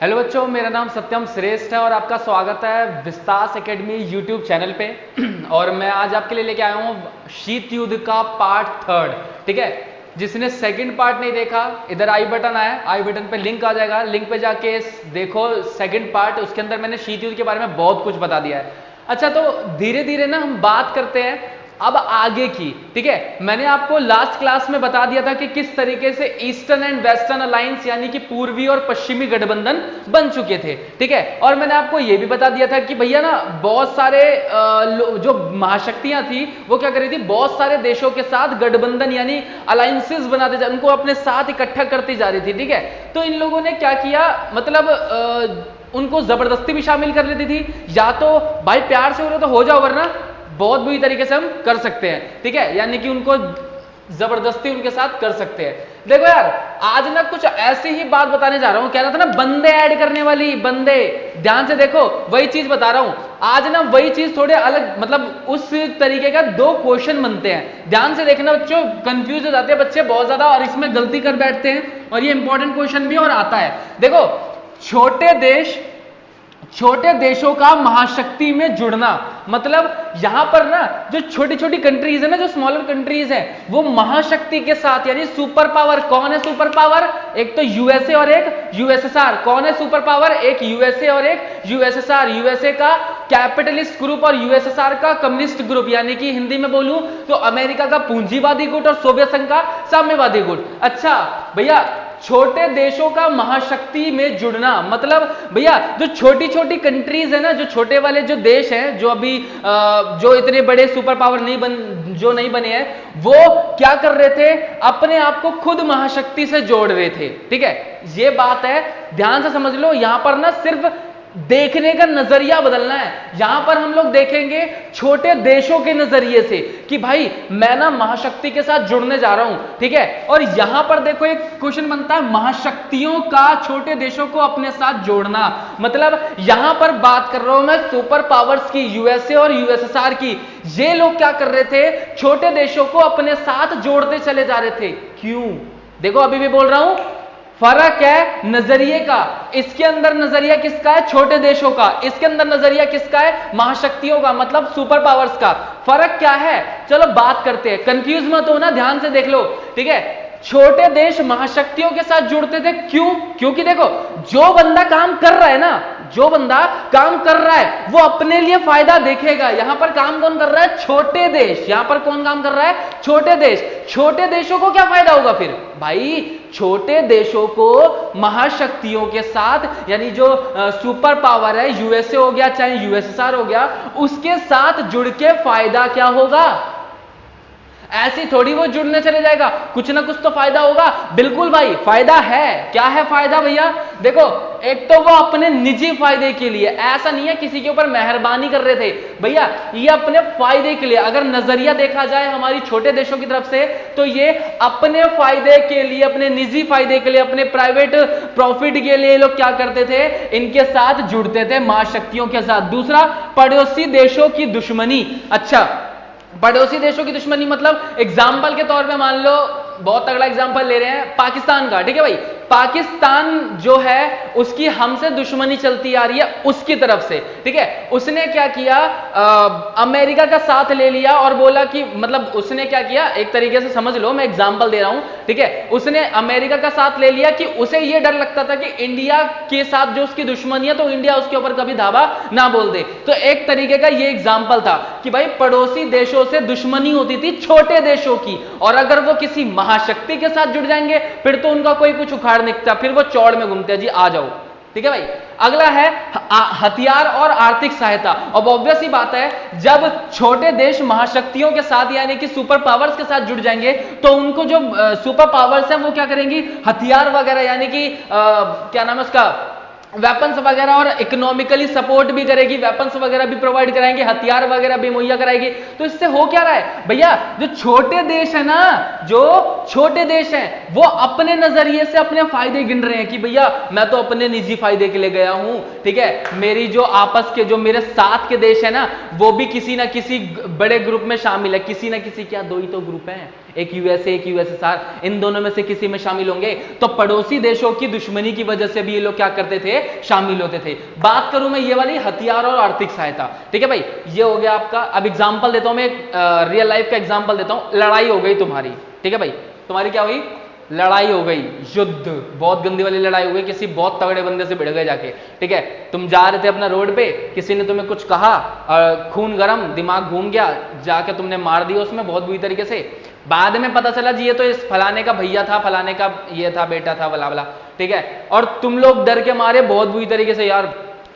Hello बच्चों, मेरा नाम सत्यम श्रेष्ठ है और आपका स्वागत है विस्तास एकेडमी यूट्यूब चैनल पे। और मैं आज आपके लिए लेके आया हूँ शीत युद्ध का पार्ट 3। ठीक है, जिसने सेकंड पार्ट नहीं देखा, इधर आई बटन आया, आई बटन पे लिंक आ जाएगा, लिंक पे जाके देखो सेकंड पार्ट। उसके अंदर मैंने शीत युद्ध के बारे में बहुत कुछ बता दिया है। अच्छा, तो धीरे धीरे ना हम बात करते हैं अब आगे की। ठीक है, मैंने आपको लास्ट क्लास में बता दिया था कि किस तरीके से ईस्टर्न एंड वेस्टर्न अलायंस यानी कि पूर्वी और पश्चिमी गठबंधन बन चुके थे। ठीक है, और मैंने आपको यह भी बता दिया था कि भैया ना बहुत सारे जो महाशक्तियां थी वो क्या कर रही थी, बहुत सारे देशों के साथ गठबंधन यानी अलायंसेस बनाते जा, उनको अपने साथ इकट्ठा करती जा रही थी। ठीक है, तो इन लोगों ने क्या किया, मतलब उनको जबरदस्ती भी शामिल कर लेती थी, या तो भाई प्यार से हो रहे तो हो जाओ, वरना बहुत बुरी तरीके से हम कर सकते हैं। ठीक है, यानी कि उनको जबरदस्ती उनके साथ कर सकते हैं। देखो यार, आज ना कुछ ऐसी ही बात बताने जा रहा हूं। कह रहा था ना बंदे ऐड करने वाली, बंदे, ध्यान से देखो, वही चीज बता रहा हूं आज ना। वही चीज थोड़े अलग, मतलब उस तरीके का 2 क्वेश्चन बनते हैं। ध्यान से देखना बच्चों, कंफ्यूज हो जाते हैं बच्चे बहुत ज्यादा और इसमें गलती कर बैठते हैं, और ये इंपॉर्टेंट क्वेश्चन भी और आता है। देखो, छोटे देशों का महाशक्ति में जुड़ना, मतलब यहां पर ना जो छोटी छोटी कंट्रीज है ना, जो स्मॉलर कंट्रीज है, वो महाशक्ति के साथ यानी सुपर पावर। कौन है सुपर पावर? एक तो यूएसए और एक यूएसएसआर। कौन है सुपर पावर? एक यूएसए और एक यूएसएसआर। यूएसए का कैपिटलिस्ट ग्रुप और यूएसएसआर का कम्युनिस्ट ग्रुप, यानी कि हिंदी में बोलूं तो अमेरिका का पूंजीवादी गुट और सोवियत संघ का साम्यवादी गुट। अच्छा भैया, छोटे देशों का महाशक्ति में जुड़ना मतलब भैया जो छोटी छोटी कंट्रीज है ना, जो छोटे वाले जो देश हैं, जो अभी जो इतने बड़े सुपर पावर नहीं बने हैं, वो क्या कर रहे थे, अपने आप को खुद महाशक्ति से जोड़ रहे थे। ठीक है, ये बात है, ध्यान से समझ लो। यहां पर ना सिर्फ देखने का नजरिया बदलना है। यहां पर हम लोग देखेंगे छोटे देशों के नजरिए से कि भाई मैं ना महाशक्ति के साथ जुड़ने जा रहा हूं। ठीक है, और यहां पर देखो एक क्वेश्चन बनता है, महाशक्तियों का छोटे देशों को अपने साथ जोड़ना, मतलब यहां पर बात कर रहा हूं मैं सुपर पावर्स की, यूएसए और यूएसएसआर की। ये लोग क्या कर रहे थे, छोटे देशों को अपने साथ जोड़ते चले जा रहे थे। क्यों? देखो अभी भी बोल रहा हूं, फर्क है नजरिए का। इसके अंदर नजरिया किसका है? छोटे देशों का। इसके अंदर नजरिया किसका है? महाशक्तियों का, मतलब सुपर पावर्स का। फर्क क्या है? चलो बात करते हैं, कंफ्यूज मत हो ना, ध्यान से देख लो। ठीक है, छोटे देश महाशक्तियों के साथ जुड़ते थे। क्यों? क्योंकि देखो, जो बंदा काम कर रहा है ना, जो बंदा काम कर रहा है वो अपने लिए फायदा देखेगा। यहां पर काम कौन कर रहा है? छोटे देश। यहां पर कौन काम कर रहा है? छोटे देश। छोटे देशों को क्या फायदा होगा फिर? भाई छोटे देशों को महाशक्तियों के साथ, यानी जो सुपर पावर है, यूएसए हो गया चाहे यूएसएसआर हो गया, उसके साथ जुड़ के फायदा क्या होगा? ऐसी थोड़ी वो जुड़ने चले जाएगा, कुछ ना कुछ तो फायदा होगा। बिल्कुल भाई, फायदा है। क्या है फायदा भैया? देखो, एक तो वो अपने निजी फायदे के लिए, ऐसा नहीं है किसी के ऊपर मेहरबानी कर रहे थे भैया, ये अपने फायदे के लिए। अगर नजरिया देखा जाए हमारी छोटे देशों की तरफ से, तो ये अपने फायदे के लिए, अपने निजी फायदे के लिए, अपने प्राइवेट प्रॉफिट के लिए लोग क्या करते थे, इनके साथ जुड़ते थे, महाशक्तियों के साथ। दूसरा, पड़ोसी देशों की दुश्मनी। अच्छा, पड़ोसी देशों की दुश्मनी मतलब एग्जाम्पल के तौर पे मान लो, बहुत तगड़ा एग्जाम्पल ले रहे हैं पाकिस्तान का। ठीक है भाई, पाकिस्तान जो है उसकी हमसे दुश्मनी चलती आ रही है उसकी तरफ से। ठीक है, उसने क्या किया, अमेरिका का साथ ले लिया और बोला कि, मतलब उसने क्या किया, एक तरीके से समझ लो, मैं एग्जाम्पल दे रहा हूं। ठीक है, उसने अमेरिका का साथ ले लिया कि उसे यह डर लगता था कि इंडिया के साथ जो उसकी दुश्मनी है, तो इंडिया उसके ऊपर कभी धावा ना बोल दे। तो एक तरीके का ये एग्जाम्पल था कि भाई पड़ोसी देशों से दुश्मनी होती थी छोटे देशों की, और अगर वो किसी महाशक्ति के साथ जुड़ जाएंगे फिर तो उनका कोई कुछ उखाड़ निकता, फिर वो चौड़ में घूमते हैं जी, आ जाओ। ठीक है भाई, अगला है हथियार और आर्थिक सहायता। अब ऑब्वियस ही बात है, जब छोटे देश महाशक्तियों के साथ यानी कि सुपर पावर्स के साथ जुड़ जाएंगे, तो उनको जो सुपर पावर्स हैं वो क्या करेंगी, हथियार वगैरह, यानी कि क्या नाम है उसका, वेपन्स वगैरह, और इकोनॉमिकली सपोर्ट भी करेगी, वेपन्स वगैरह भी प्रोवाइड कराएंगे, हथियार वगैरह भी मुहैया कराएगी। तो इससे हो क्या रहा है भैया, जो छोटे देश है ना, जो छोटे देश हैं, वो अपने नजरिए से अपने फायदे गिन रहे हैं कि भैया मैं तो अपने निजी फायदे के लिए गया हूं। ठीक है, मेरी जो आपस के, जो मेरे साथ के देश है ना, वो भी किसी ना किसी बड़े ग्रुप में शामिल है, किसी ना किसी, क्या 2 ही तो ग्रुप हैं, एक यूएसए एक यूएसएसआर, इन दोनों में से किसी में शामिल होंगे। तो पड़ोसी देशों की दुश्मनी की वजह से भी ये लोग क्या करते थे, शामिल होते थे। बात करूं मैं ये वाली हथियार और आर्थिक सहायता, ठीक है भाई, ये हो गया आपका। अब एग्जाम्पल देता हूं मैं, रियल लाइफ का एग्जाम्पल देता हूं। लड़ाई हो गई तुम्हारी, ठीक है भाई, तुम्हारी क्या हुई, लड़ाई हो गई, युद्ध, बहुत गंदी वाली लड़ाई हो गई, किसी बहुत तगड़े बंदे से भिड़ गए जाके, ठीक है। तुम जा रहे थे अपना रोड पे, किसी ने तुम्हें कुछ कहा, खून गरम, दिमाग घूम गया, जाके तुमने मार दिया उसमें बहुत बुरी तरीके से। बाद में पता चला जी ये तो इस फलाने का भैया था, फलाने का ये था, बेटा था, बला बला, ठीक है। और तुम लोग डर के मारे बहुत बुरी तरीके से, यार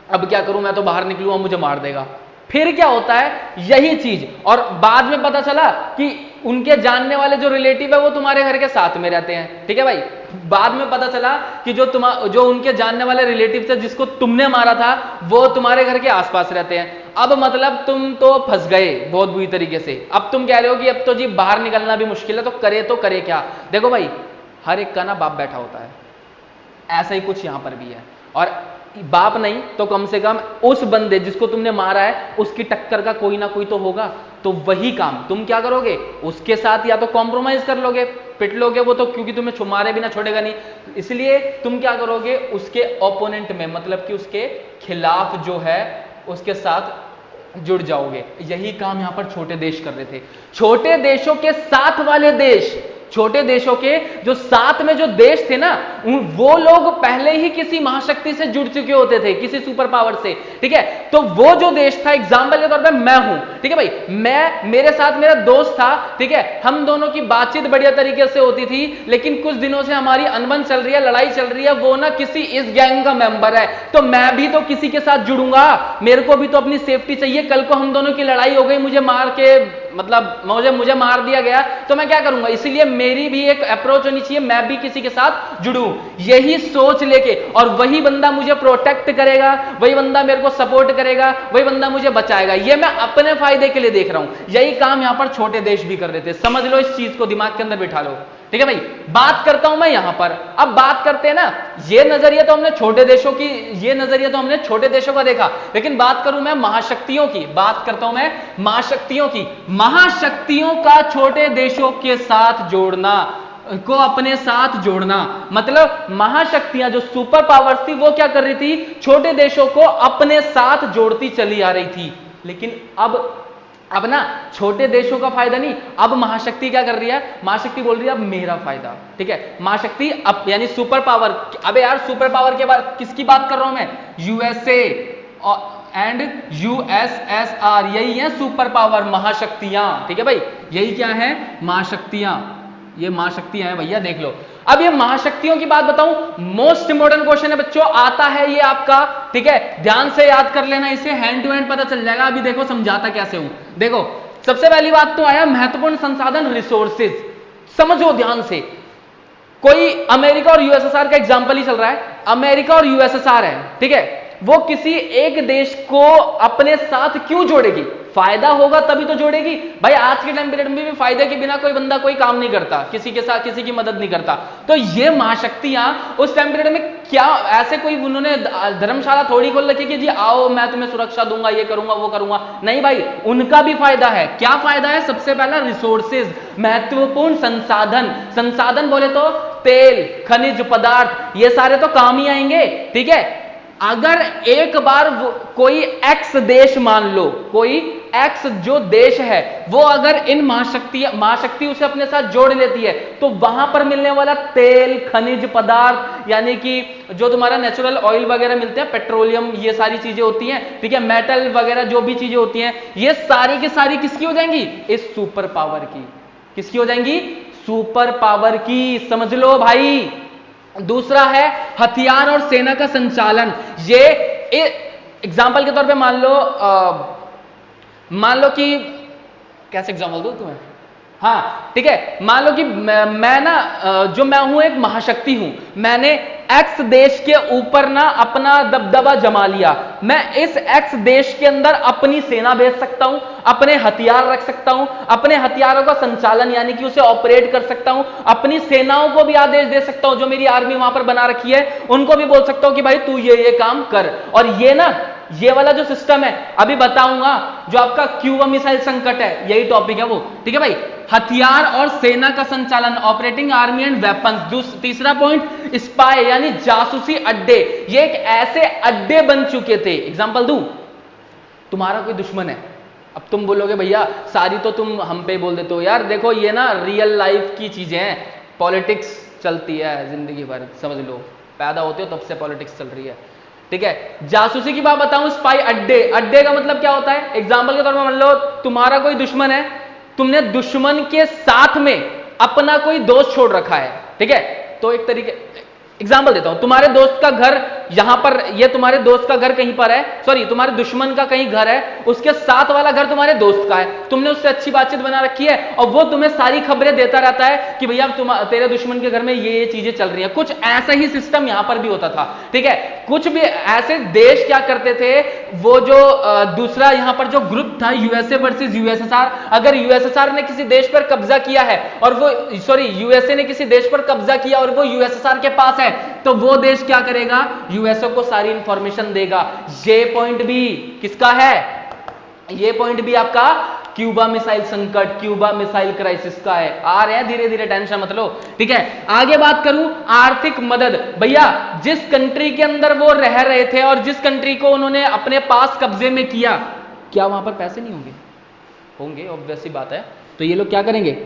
अब क्या करूं, मैं तो बाहर निकलूंगा मुझे मार देगा। फिर क्या होता है, यही चीज, और बाद में पता चला कि उनके जानने वाले जो रिलेटिव है वो तुम्हारे घर के साथ में रहते हैं, ठीक है भाई। बाद में पता चला कि जो उनके जानने वाले रिलेटिव थे जिसको तुमने मारा था वो तुम्हारे घर के आसपास रहते हैं। अब मतलब तुम तो फंस गए बहुत बुरी तरीके से। अब तुम कह रहे हो कि अब तो जी बाहर निकलना भी मुश्किल है, तो करे क्या। देखो भाई, हर एक का ना बाप बैठा होता है, ऐसा ही कुछ यहां पर भी है। और बाप नहीं तो कम से कम उस बंदे जिसको तुमने मारा है उसकी टक्कर का कोई ना कोई तो होगा। तो वही काम तुम क्या करोगे, उसके साथ या तो कॉम्प्रोमाइज कर लोगे, पिट लोगे वो तो, क्योंकि तुम्हें मारे बिना छोड़ेगा नहीं। इसलिए तुम क्या करोगे, उसके ओपोनेंट में, मतलब कि उसके खिलाफ जो है उसके साथ जुड़ जाओगे। यही काम यहां पर छोटे देश कर रहे थे। छोटे देशों के साथ वाले देश, छोटे देशों के जो साथ में जो देश थे ना, वो लोग पहले ही किसी महाशक्ति से जुड़ चुके होते थे, किसी सुपर पावर से, ठीक है। तो वो जो देश था, एग्जांपल के तौर पे मैं हूं, ठीक है भाई, मेरे साथ मेरा दोस्त था, ठीक है, हम दोनों की बातचीत बढ़िया तरीके से होती थी, लेकिन कुछ दिनों से हमारी अनबन चल रही है, लड़ाई चल रही है, वो ना किसी इस गैंग का मेंबर है। तो मैं भी तो किसी के साथ जुड़ूंगा, मेरे को भी तो अपनी सेफ्टी चाहिए। कल को हम दोनों की लड़ाई हो गई, मुझे मार के, मतलब मुझे मार दिया गया, तो मैं क्या करूंगा। इसलिए मेरी भी एक अप्रोच होनी चाहिए, मैं भी किसी के साथ जुड़ूं, यही सोच लेके, और वही बंदा मुझे प्रोटेक्ट करेगा, वही बंदा मेरे को सपोर्ट करेगा, वही बंदा मुझे बचाएगा। ये मैं अपने फायदे के लिए देख रहा हूं। यही काम यहां पर छोटे देश भी कर रहे थे। समझ लो, इस चीज को दिमाग के अंदर बिठा लो, ठीक है भाई। बात करता हूं मैं यहां पर, अब बात करते हैं ना, ये नजरिया तो हमने छोटे देशों की, ये नजरिया तो हमने छोटे देशों का देखा, लेकिन बात करूं मैं महाशक्तियों की, बात करता हूं मैं महाशक्तियों की। महाशक्तियों का छोटे देशों के साथ जोड़ना, को अपने साथ जोड़ना, मतलब महाशक्तियां जो सुपर पावर्स थी वो क्या कर रही थी, छोटे देशों को अपने साथ जोड़ती चली आ रही थी। लेकिन अब ना छोटे देशों का फायदा नहीं, अब महाशक्ति क्या कर रही है, महाशक्ति बोल रही है अब मेरा फायदा, ठीक है। महाशक्ति अब यानी सुपर पावर, अबे यार सुपर पावर के बाद किसकी बात कर रहा हूं मैं, यूएसए एंड यूएसएसआर, यही है सुपर पावर, महाशक्तियां, ठीक है भाई। यही क्या है, महाशक्तियां, ये महाशक्तियां हैं भैया, देख लो। अब ये महाशक्तियों की बात बताऊं, मोस्ट इंपोर्टेंट क्वेश्चन है बच्चों, आता है ये आपका, ठीक है, ध्यान से याद कर लेना, इसे हैंड टू हैंड पता चल जाएगा। अभी देखो समझाता कैसे हूं, देखो सबसे पहली बात तो आया महत्वपूर्ण संसाधन, रिसोर्सेज। समझो ध्यान से, कोई अमेरिका और यूएसएसआर का एग्जांपल ही चल रहा है, अमेरिका और यूएसएसआर है, ठीक है, वो किसी एक देश को अपने साथ क्यों जोड़ेगी, फायदा होगा तभी तो जोड़ेगी भाई। आज के टाइम पीरियड में भी फायदे के बिना कोई बंदा कोई काम नहीं करता, किसी के साथ किसी की मदद नहीं करता। तो ये महाशक्तियां उस टाइम पीरियड में क्या, ऐसे कोई उन्होंने धर्मशाला थोड़ी खोल रखी कि जी आओ मैं तुम्हें सुरक्षा दूंगा, ये करूंगा वो करूंगा, नहीं भाई, उनका भी फायदा है। क्या फायदा है, सबसे पहला रिसोर्सेज, महत्वपूर्ण संसाधन। संसाधन बोले तो तेल, खनिज पदार्थ, ये सारे तो काम ही आएंगे, ठीक है। अगर एक बार कोई एक्स देश, मान लो कोई एक्स जो देश है, वो अगर इन महाशक्ति उसे अपने साथ जोड़ लेती है, तो वहां पर मिलने वाला तेल, खनिज पदार्थ, यानी कि जो तुम्हारा नेचुरल ऑयल वगैरह मिलते हैं, पेट्रोलियम, ये सारी चीजें होती हैं, ठीक है, मेटल वगैरह जो भी चीजें होती हैं, ये सारी की सारी किसकी हो जाएंगी, इस सुपर पावर की। किसकी हो जाएंगी, सुपर पावर की, समझ लो भाई। दूसरा है हथियार और सेना का संचालन। ये एग्जाम्पल के तौर पे मान लो कि कैसे एग्जाम्पल दूं तुम्हें, हाँ ठीक है, मान लो कि मैं ना जो मैं हूं एक महाशक्ति हूं, मैंने एक्स देश के ऊपर ना अपना दबदबा जमा लिया। मैं इस एक्स देश के अंदर अपनी सेना भेज सकता हूं, अपने हथियार रख सकता हूं, अपने हथियारों का संचालन यानी कि उसे ऑपरेट कर सकता हूं, अपनी सेनाओं को भी आदेश दे सकता हूं, जो मेरी आर्मी वहां पर बना रखी है उनको भी बोल सकता हूं कि भाई तू ये काम कर। और ये ना ये वाला जो सिस्टम है अभी बताऊंगा, जो आपका क्यूबा मिसाइल संकट है, यही टॉपिक है वो, ठीक है भाई। हथियार और सेना का संचालन, ऑपरेटिंग आर्मी एंड वेपन्स। तीसरा पॉइंट स्पाई यानी जासूसी अड्डे। ये एक ऐसे अड्डे बन चुके थे, एग्जांपल दूं, तुम्हारा कोई दुश्मन है, अब तुम बोलोगे भैया सारी तो तुम हम पे बोल देते हो, यार देखो ये ना रियल लाइफ की चीजें हैं, पॉलिटिक्स चलती है जिंदगी भर, समझ लो पैदा होते हो तब से पॉलिटिक्स चल रही है, ठीक है। जासूसी की बात बताऊं, स्पाई अड्डे, अड्डे का मतलब क्या होता है, एग्जांपल के तौर पर मान लो तुम्हारा कोई दुश्मन है, तुमने दुश्मन के साथ में अपना कोई दोस्त छोड़ रखा है, ठीक है। तो एक तरीके एग्जाम्पल देता हूं, तुम्हारे दोस्त का घर यहां पर, ये तुम्हारे दोस्त का घर कहीं पर है, सॉरी तुम्हारे दुश्मन का कहीं घर है, उसके साथ वाला घर तुम्हारे दोस्त का है, तुमने उससे अच्छी बातचीत बना रखी है और वो तुम्हें सारी खबरें देता रहता है कि भैया तेरे दुश्मन के घर में ये चीजें चल रही हैं। कुछ ऐसा ही सिस्टम यहां पर भी होता था, ठीक है। कुछ भी ऐसे देश क्या करते थे, वो जो दूसरा यहां पर जो ग्रुप था यूएसए वर्सेस यूएसएसआर, अगर यूएसएसआर ने किसी देश पर कब्जा किया है और वो सॉरी यूएसए ने किसी देश पर कब्जा किया और वो यूएसएसआर के पास है, तो वो देश क्या करेगा, यूएसए को सारी इंफॉर्मेशन देगा। ये पॉइंट भी किसका है, ये पॉइंट भी आपका क्यूबा मिसाइल संकट, क्यूबा मिसाइल क्राइसिस का है। आ रहे हैं धीरे धीरे, टेंशन मत लो, ठीक है। आगे बात करूं, आर्थिक मदद। भैया जिस कंट्री के अंदर वो रह रहे थे और जिस कंट्री को उन्होंने अपने पास कब्जे में किया, क्या वहां पर पैसे नहीं होंगे, होंगे, ऑब्वियस सी बात है। तो ये लोग क्या करेंगे,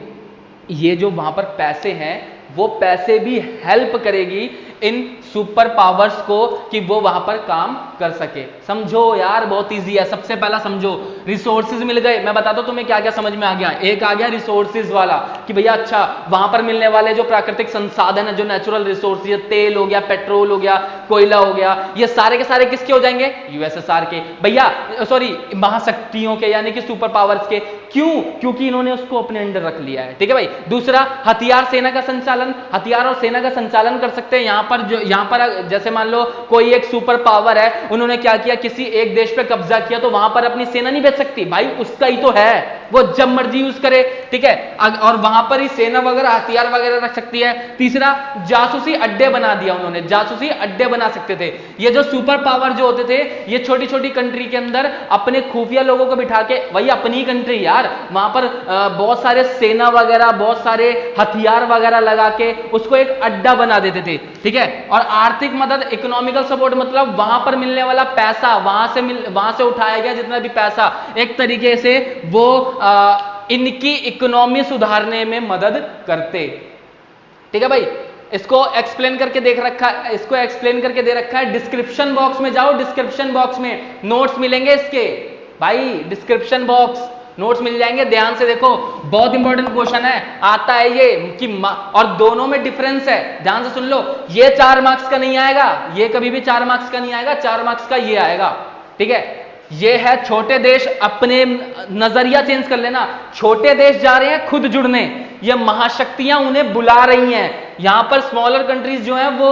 ये जो वहां पर पैसे हैं वो पैसे भी हेल्प करेगी इन सुपर पावर्स को कि वो वहां पर काम कर सके। समझो यार बहुत इजी है। सबसे पहला समझो, रिसोर्सेज मिल गए, मैं बताता हूं तुम्हें क्या क्या समझ में आ गया। एक आ गया रिसोर्सेज वाला कि भैया अच्छा वहां पर मिलने वाले जो प्राकृतिक संसाधन है, जो नेचुरल रिसोर्स, ये तेल हो गया, पेट्रोल हो गया, कोयला हो गया, ये सारे के सारे किसके हो जाएंगे, यूएसएसआर के, भैया सॉरी महाशक्तियों के यानी कि सुपर पावर्स के। क्यों, क्योंकि इन्होंने उसको अपने अंडर रख लिया है, ठीक है भाई। दूसरा हथियार सेना का संचालन, हथियार और सेना का संचालन कर सकते हैं। यहां पर जो यहां पर जैसे मान लो कोई एक सुपर पावर है, उन्होंने क्या किया, किसी एक देश पे कब्जा किया, तो वहां पर अपनी सेना नहीं भेज सकती, भाई उसका ही तो है, वो जब मर्जी यूज करे, ठीक है, और वहां पर ही सेना वगैरह हथियार वगैरह रख सकती है। तीसरा जासूसी अड्डे बना दिया उन्होंने, जासूसी अड्डे बना सकते थे। ये जो सुपर पावर जो होते थे, ये छोटी छोटी कंट्री के अंदर अपने खुफिया लोगों को बिठा के, वही अपनी कंट्री यार, वहां पर बहुत सारे सेना वगैरह, बहुत सारे हथियार वगैरह लगा के उसको एक अड्डा बना देते थे, ठीक है। और आर्थिक मदद, इकोनॉमिकल सपोर्ट, मतलब वहां पर मिलने वाला पैसा, वहां से उठाया गया जितना भी पैसा, एक तरीके से वो इनकी इकोनॉमी सुधारने में मदद करते, ठीक है भाई। इसको एक्सप्लेन करके देख रखा है, इसको एक्सप्लेन करके दे रखा है, डिस्क्रिप्शन बॉक्स में जाओ, डिस्क्रिप्शन बॉक्स में नोट्स मिलेंगे इसके, भाई डिस्क्रिप्शन बॉक्स नोट्स मिल जाएंगे, ध्यान से देखो, बहुत इंपॉर्टेंट क्वेश्चन है, आता है ये कि और दोनों में डिफरेंस है, ध्यान से सुन लो। ये 4 मार्क्स का नहीं आएगा, ये कभी भी 4 मार्क्स का नहीं आएगा, 4 मार्क्स का ये आएगा, ठीक है। ये है छोटे देश, अपने नजरिया चेंज कर लेना, छोटे देश जा रहे हैं खुद जुड़ने, ये महाशक्तियां उन्हें बुला रही हैं। यहां पर स्मॉलर कंट्रीज जो हैं वो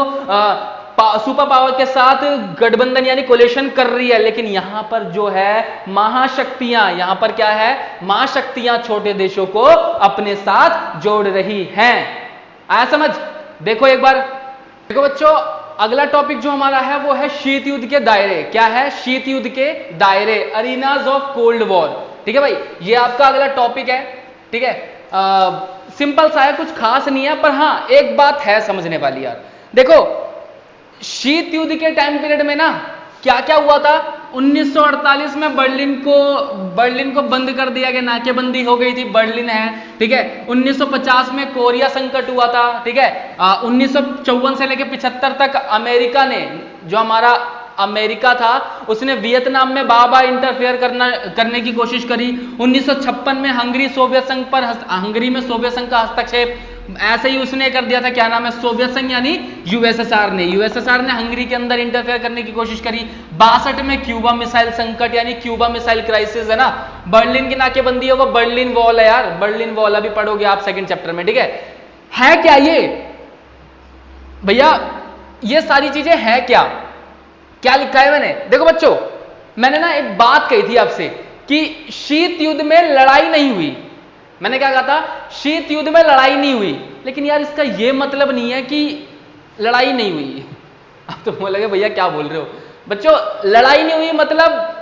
सुपर पावर के साथ गठबंधन यानी कोलेशन कर रही है, लेकिन यहां पर जो है महाशक्तियां, यहां पर क्या है, महाशक्तियां छोटे देशों को अपने साथ जोड़ रही हैं। आया समझ? देखो एक बार, देखो बच्चों, अगला टॉपिक जो हमारा है वो है शीत युद्ध के दायरे। क्या है? शीत युद्ध के दायरे, अरीनाज ऑफ कोल्ड वॉर, ठीक है भाई, ये आपका अगला टॉपिक है, ठीक है। सिंपल सा है, कुछ खास नहीं है, पर हाँ एक बात है समझने वाली यार। देखो शीत युद्ध के टाइम पीरियड में ना क्या क्या हुआ था, 1948 में बर्लिन को बंद कर दिया गया, नाकेबंदी हो गई थी, बर्लिन है, ठीक है। 1950 में कोरिया संकट हुआ था, ठीक है। 1954 से लेकर 75 तक अमेरिका ने, जो हमारा अमेरिका था, उसने वियतनाम में बार-बार इंटरफेयर करने की कोशिश करी। 1956 में हंगरी में सोवियत संघ का हस्तक्षेप, ऐसे ही उसने कर दिया था, क्या नाम है, सोवियत संघ यानी यूएसएसआर ने हंगरी के अंदर इंटरफेयर करने की कोशिश करी। 62 में क्यूबा मिसाइल संकट यानी क्यूबा मिसाइल क्राइसिस है ना, बर्लिन की नाकेबंदी है, वो बर्लिन वॉल है यार, बर्लिन वॉल अभी पढ़ोगे आप सेकंड चैप्टर में, ठीक है क्या ये भैया, ये सारी चीजें है क्या लिखा है मैंने? देखो बच्चों, मैंने ना एक बात कही थी आपसे कि शीत युद्ध में लड़ाई नहीं हुई, मैंने क्या कहा था, शीत युद्ध में लड़ाई नहीं हुई, लेकिन यार इसका यह मतलब नहीं है कि लड़ाई नहीं हुई। अब तो बोलोगे भैया क्या बोल रहे हो, बच्चों लड़ाई नहीं हुई मतलब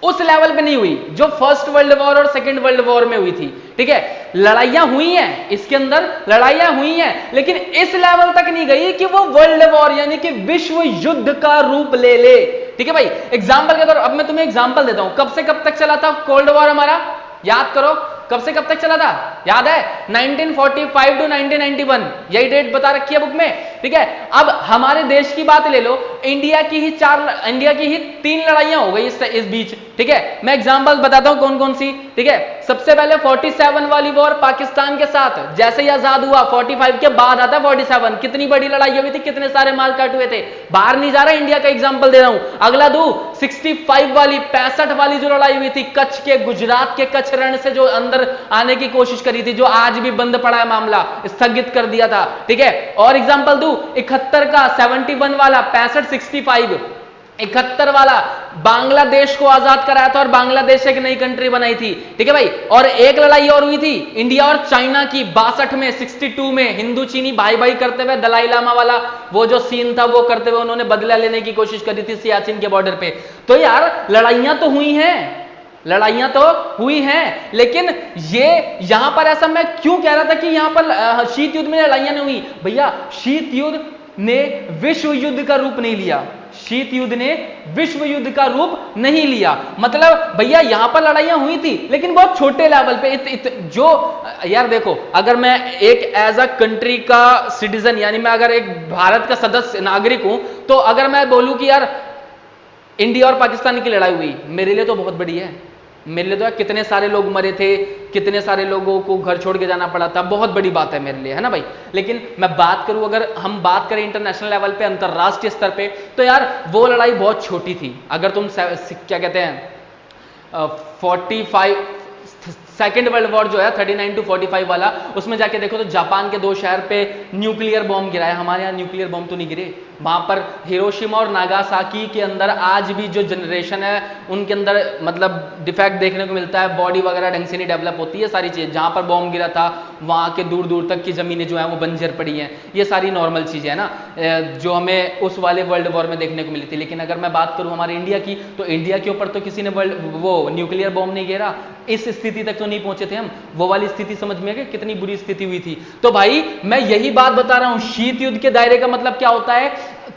उस लेवल पे नहीं हुई जो फर्स्ट वर्ल्ड वॉर और सेकंड वर्ल्ड वॉर में हुई थी, ठीक है। लड़ाइयां हुई हैं, इसके अंदर लड़ाइयां हुई हैं, लेकिन इस लेवल तक नहीं गई कि वो वर्ल्ड वॉर यानी कि विश्व युद्ध का रूप ले ले, ठीक है भाई। एग्जाम्पल के तौर अब मैं तुम्हें एग्जाम्पल देता हूं, कब से कब तक चला था कोल्ड वॉर हमारा, याद करो कब से कब तक चला था, याद है 1945 टू 1991, यही डेट बता रखी है बुक में, ठीक है। अब हमारे देश की बात ले लो, इंडिया की ही 3 लड़ाइयां हो गई इस बीच, ठीक है। मैं एग्जांपल बताता हूं कौन कौन सी, ठीक है। सबसे पहले 47 वाली वॉर पाकिस्तान के साथ, जैसे ही आजाद हुआ 45 के बाद आता 47, कितनी बड़ी लड़ाई हुई थी, कितने सारे मार काट हुए थे, बाहर नहीं जा रहा, इंडिया का एग्जांपल दे रहा हूं। अगला दू 65 वाली 65 वाली जो लड़ाई हुई थी कच्छ के, गुजरात के कच्छ रण से जो अंदर आने की कोशिश करी थी, जो आज भी बंद पड़ा है, मामला स्थगित कर दिया था, ठीक है। और एग्जांपल दू 71 का 71 वाला 65 65 71 वाला बांग्लादेश को आजाद कराया था और बांग्लादेश एक नई कंट्री बनाई थी, ठीक है भाई। और एक लड़ाई और हुई थी इंडिया और चाइना की 62 में 62 में, हिंदू चीनी भाई भाई करते हुए, दलाई लामा वाला वो जो सीन था वो करते हुए उन्होंने बदला लेने की कोशिश करी थी सियाचिन के बॉर्डर पे। तो यार लड़ाइयां तो हुई हैं, लड़ाइयां तो हुई हैं, लेकिन ये यहां पर ऐसा मैं क्यों कह रहा था कि यहां पर शीत युद्ध में लड़ाइयां नहीं हुई, भैया शीत युद्ध ने विश्व युद्ध का रूप नहीं लिया, शीत युद्ध ने विश्व युद्ध का रूप नहीं लिया। मतलब भैया यहां पर लड़ाइयां हुई थी लेकिन बहुत छोटे लेवल पे, जो यार देखो, अगर मैं एक एज अ कंट्री का सिटीजन यानी मैं अगर एक भारत का सदस्य नागरिक हूं, तो अगर मैं बोलूं कि यार इंडिया और पाकिस्तान की लड़ाई हुई, मेरे लिए तो बहुत बड़ी है, मेरे लिए तो कितने सारे लोग मरे थे, कितने सारे लोगों को घर छोड़ के जाना पड़ा था, बहुत बड़ी बात है मेरे लिए, है ना भाई। लेकिन मैं बात करूं, अगर हम बात करें इंटरनेशनल लेवल पे, अंतरराष्ट्रीय स्तर पे, तो यार वो लड़ाई बहुत छोटी थी। अगर तुम क्या कहते हैं 45 सेकेंड वर्ल्ड वॉर जो है 39 टू 45 वाला, उसमें जाके देखो तो जापान के 2 शहर पे न्यूक्लियर बॉम्ब गिराया। हमारे यहाँ न्यूक्लियर बॉम्ब तो नहीं गिरे, वहां पर हिरोशिमा और नागासाकी के अंदर आज भी जो जनरेशन है उनके अंदर मतलब डिफेक्ट देखने को मिलता है, बॉडी वगैरह ढंग से नहीं डेवलप होती है, सारी चीज़। जहां पर बॉम्ब गिरा था वहां के दूर दूर तक की जमीनें जो है वो बंजर पड़ी हैं, ये सारी नॉर्मल चीज़ें है ना, जो हमें उस वाले वर्ल्ड वॉर में देखने को मिली थी। लेकिन अगर मैं बात करूं हमारे इंडिया की, तो इंडिया के ऊपर तो किसी ने वो न्यूक्लियर बॉम्ब नहीं गिरा, इस स्थिति तक तो नहीं पहुंचे थे हम। वो वाली स्थिति समझ में है कितनी बुरी स्थिति हुई थी। तो भाई मैं यही बात बता रहा हूं, शीत युद्ध के दायरे का मतलब क्या होता है,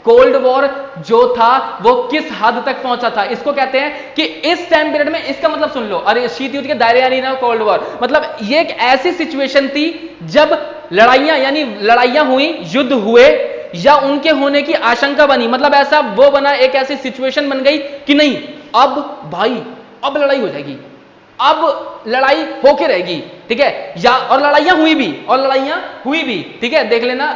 कोल्ड वॉर जो था वो किस हद तक पहुंचा था, इसको कहते हैं कि इस टाइम पीरियड में, इसका मतलब सुन लो, अरे शीत युद्ध के दायरे यानी ना कोल्ड वॉर, मतलब ये एक ऐसी सिचुएशन थी जब लड़ाइयां यानी लड़ाइयां हुई, युद्ध हुए या उनके होने की आशंका बनी, मतलब ऐसा वो बना, एक ऐसी सिचुएशन बन गई कि नहीं अब भाई अब लड़ाई हो जाएगी, अब लड़ाई होके रहेगी, ठीक है। या और लड़ाइयां हुई भी, और लड़ाइयां हुई भी, ठीक है, देख लेना,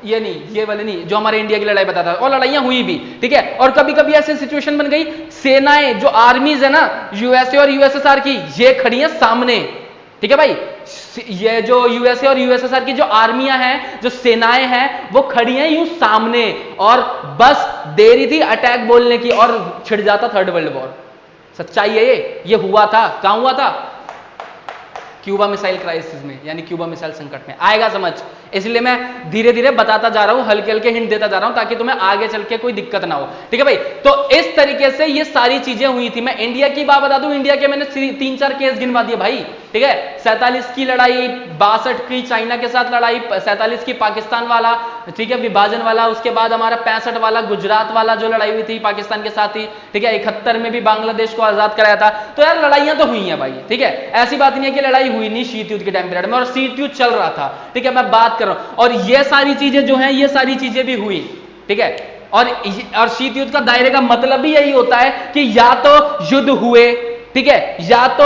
ये नहीं, ये वाले नहीं, जो हमारे इंडिया की लड़ाई बताता है, और लड़ाइयां हुई भी, ठीक है। और कभी कभी ऐसी सिचुएशन बन गई, सेनाएं जो आर्मीज है ना यूएसए और यूएसएसआर की, ये खड़ी है सामने, ठीक है भाई, ये जो यूएसए और यूएसएसआर की जो आर्मियां हैं, जो सेनाएं हैं, वो खड़ी हैं यूं सामने, और बस देरी थी अटैक बोलने की और छिड़ जाता थर्ड वर्ल्ड वॉर। सच्चाई है ये हुआ था, कहां हुआ था, क्यूबा मिसाइल क्राइसिस में, यानी क्यूबा मिसाइल संकट में। आएगा समझ, इसलिए मैं धीरे धीरे बताता जा रहा हूं, हल्के हल्के हिंट देता जा रहा हूं, ताकि तुम्हें आगे चल के कोई दिक्कत ना हो, ठीक है भाई। तो इस तरीके से ये सारी चीजें हुई थी। मैं इंडिया की बात बता दूं, इंडिया के मैंने 3-4 केस गिनवा दिए भाई, ठीक है। 47 की लड़ाई, 62 की चाइना के साथ लड़ाई, 47 की पाकिस्तान वाला, ठीक है, विभाजन वाला, उसके बाद हमारा 65 वाला गुजरात वाला जो लड़ाई हुई थी पाकिस्तान के साथ ही, ठीक है। 71 में भी बांग्लादेश को आजाद कराया था। तो यार लड़ाइयां तो हुई हैं भाई, ठीक है, ऐसी बात नहीं है कि लड़ाई हुई नहीं शीत युद्ध के टाइम पीरियड में, और शीत युद्ध चल रहा था, ठीक है, मैं बात कर रहा हूं। और ये सारी चीजें जो हैं, ये सारी चीजें भी हुई, ठीक है। और शीत युद्ध का दायरे का मतलब भी यही होता है कि या तो युद्ध हुए, ठीक है, या तो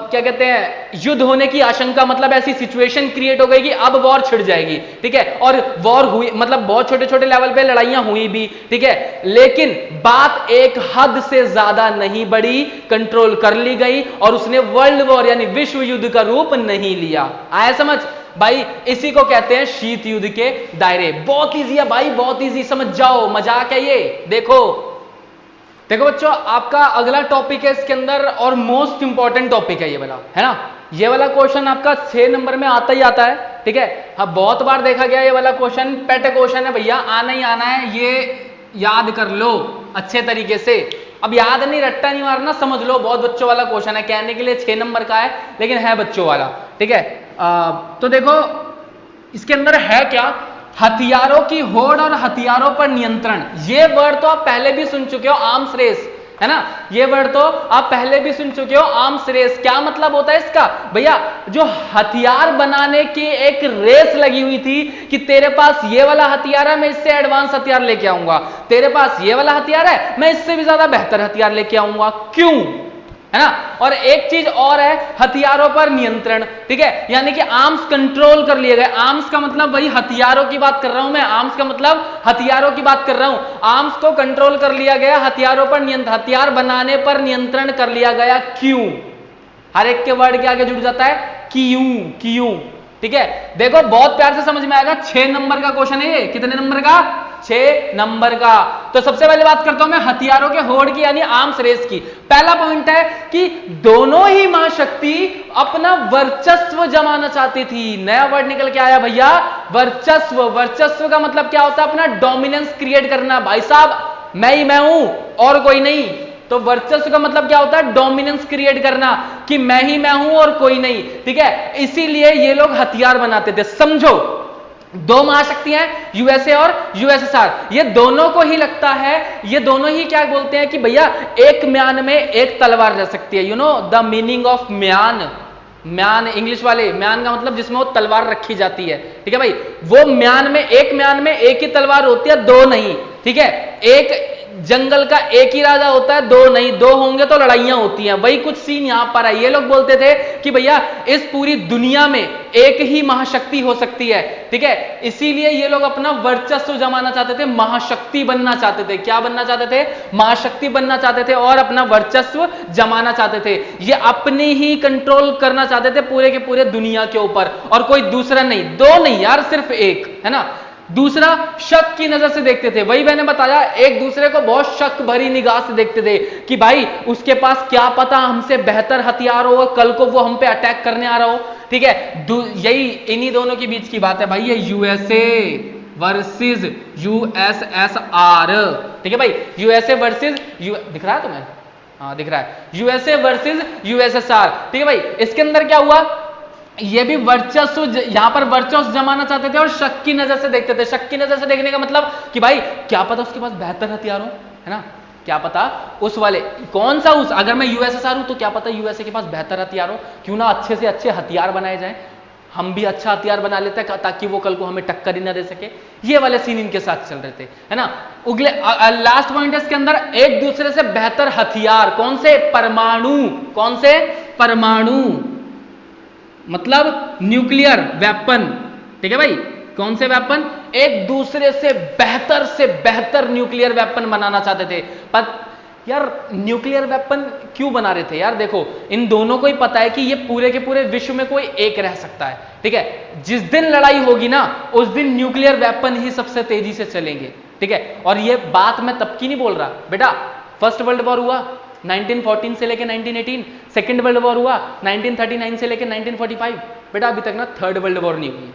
क्या कहते हैं युद्ध होने की आशंका, मतलब ऐसी सिचुएशन क्रिएट हो गई कि अब वॉर छिड़ जाएगी, ठीक है। और वॉर हुई, मतलब बहुत छोटे छोटे लेवल पे लड़ाइयां हुई भी, ठीक है, लेकिन बात एक हद से ज्यादा नहीं बढ़ी, कंट्रोल कर ली गई, और उसने वर्ल्ड वॉर यानी विश्व युद्ध का रूप नहीं लिया। आया समझ भाई, इसी को कहते हैं शीत युद्ध के दायरे। बहुत इजी है भाई, बहुत इजी, समझ जाओ, मजाक है ये। देखो बच्चों, आपका अगला टॉपिक है इसके अंदर, और मोस्ट इंपॉर्टेंट टॉपिक है ये वाला, है ना। ये वाला क्वेश्चन आपका 6 नंबर में आता ही आता है, ठीक है। हाँ, बहुत बार देखा गया ये वाला क्वेश्चन, पेट क्वेश्चन है भैया, आना ही आना है, ये याद कर लो। अच्छे तरीके से। अब याद नहीं, रट्टा नहीं मारना, समझ लो, बहुत बच्चों वाला क्वेश्चन है, कहने के लिए 6 नंबर का है लेकिन है बच्चों वाला, ठीक है। तो देखो इसके अंदर है क्या, हथियारों की होड़ और हथियारों पर नियंत्रण। ये वर्ड तो आप पहले भी सुन चुके हो, आर्म्स रेस, है ना, ये वर्ड तो आप पहले भी सुन चुके हो, आर्म्स रेस। क्या मतलब होता है इसका भैया, जो हथियार बनाने की एक रेस लगी हुई थी कि तेरे पास ये वाला हथियार है, मैं इससे एडवांस हथियार लेके आऊंगा, तेरे पास ये वाला हथियार है, मैं इससे भी ज्यादा बेहतर हथियार लेके आऊंगा। क्यों, है ना। और एक चीज और है, हथियारों पर नियंत्रण, ठीक है, यानी कि आर्म्स कंट्रोल कर लिए गए। आर्म्स का मतलब वही हथियारों की बात कर रहा हूं मैं, आर्म्स का मतलब हथियारों की बात कर रहा हूं। आर्म्स को कंट्रोल कर लिया गया, हथियारों पर नियंत्रण, हथियार बनाने पर नियंत्रण कर लिया गया। क्यों, हर एक के वर्ड के आगे जुड़ जाता है क्यों, क्यों, ठीक है। देखो बहुत प्यार से समझ में आएगा, 6 नंबर का क्वेश्चन है ये। कितने नंबर का, 6 नंबर का। तो सबसे पहले बात करता हूं मैं हथियारों के होड़ की, यानी आर्म्स रेस की। पहला पॉइंट है कि दोनों ही महाशक्ति अपना वर्चस्व जमाना चाहती थी। नया वर्ड निकल के आया भैया, वर्चस्व। वर्चस्व का मतलब क्या होता है, अपना डोमिनेंस क्रिएट करना। भाई साहब मैं ही मैं हूं और कोई नहीं, तो वर्चस्व का मतलब क्या होता है, डोमिनेंस क्रिएट करना, कि मैं ही मैं हूं और कोई नहीं, ठीक है। इसीलिए ये लोग हथियार बनाते थे। समझो, दो महाशक्तियां यूएसए और यूएसएसआर, ये दोनों को ही लगता है, ये दोनों ही क्या बोलते हैं कि भैया एक म्यान में एक तलवार रह सकती है। You know the meaning of म्यान। म्यान इंग्लिश वाले, म्यान का मतलब जिसमें वो तलवार रखी जाती है, ठीक है भाई। वो म्यान में एक ही तलवार होती है, दो नहीं, ठीक है। एक जंगल का एक ही राजा होता है, दो नहीं, दो होंगे तो लड़ाइयां होती हैं। वही कुछ सीन यहां पर है। ये लोग बोलते थे कि भैया इस पूरी दुनिया में एक ही महाशक्ति हो सकती है, ठीक है। इसीलिए ये लोग अपना वर्चस्व जमाना चाहते थे, महाशक्ति बनना चाहते थे। क्या बनना चाहते थे, महाशक्ति बनना चाहते थे और अपना वर्चस्व जमाना चाहते थे। ये अपनी ही कंट्रोल करना चाहते थे पूरे के पूरे दुनिया के ऊपर, और कोई दूसरा नहीं, दो नहीं यार, सिर्फ एक, है ना। दूसरा, शक की नजर से देखते थे। वही मैंने बताया, एक दूसरे को बहुत शक भरी निगाह से देखते थे कि भाई उसके पास क्या पता हमसे बेहतर हथियार हो, कल को वो हम पे अटैक करने आ रहा हो, ठीक है। यही इन्हीं दोनों के बीच की बात है भाई, ये यूएसए वर्सेस यूएसएसआर, ठीक है भाई। यूएसए वर्सेस दिख रहा है तुम्हें, हाँ दिख रहा है, यूएसए वर्सेस यूएसएसआर, ठीक है भाई। इसके अंदर क्या हुआ, ये भी वर्चस्व, यहां पर वर्चस्व जमाना चाहते थे और शक की नजर से देखते थे। शक की नजर से देखने का मतलब कि भाई क्या पता उसके पास बेहतर हथियार हो, है ना, क्या पता उस वाले, कौन सा उस, अगर मैं यूएसएसआर हूं तो क्या पता यूएसए के पास बेहतर हथियार हो, क्यों ना अच्छे से अच्छे हथियार बनाए जाएं, हम भी अच्छा हथियार बना लेते हैं ताकि वो कल को हमें टक्कर ही ना दे सके। ये वाले सीन इनके साथ चल रहे थे, है ना। उगले लास्ट पॉइंट है इसके अंदर, एक दूसरे से बेहतर हथियार, कौन से, परमाणु, कौन से, परमाणु, मतलब न्यूक्लियर वेपन, ठीक है भाई। कौन से वेपन, एक दूसरे से बेहतर न्यूक्लियर वेपन बनाना चाहते थे। पर यार न्यूक्लियर वेपन क्यों बना रहे थे यार, देखो इन दोनों को ही पता है कि ये पूरे के पूरे विश्व में कोई एक रह सकता है, ठीक है। जिस दिन लड़ाई होगी ना, उस दिन न्यूक्लियर वेपन ही सबसे तेजी से चलेंगे, ठीक है। और ये बात मैं तब की नहीं बोल रहा बेटा, फर्स्ट वर्ल्ड वॉर हुआ 1914 से लेके 1918, सेकेंड वर्ल्ड वॉर हुआ 1939 से लेके 1945, बेटा अभी तक ना थर्ड वर्ल्ड वॉर नहीं हुई।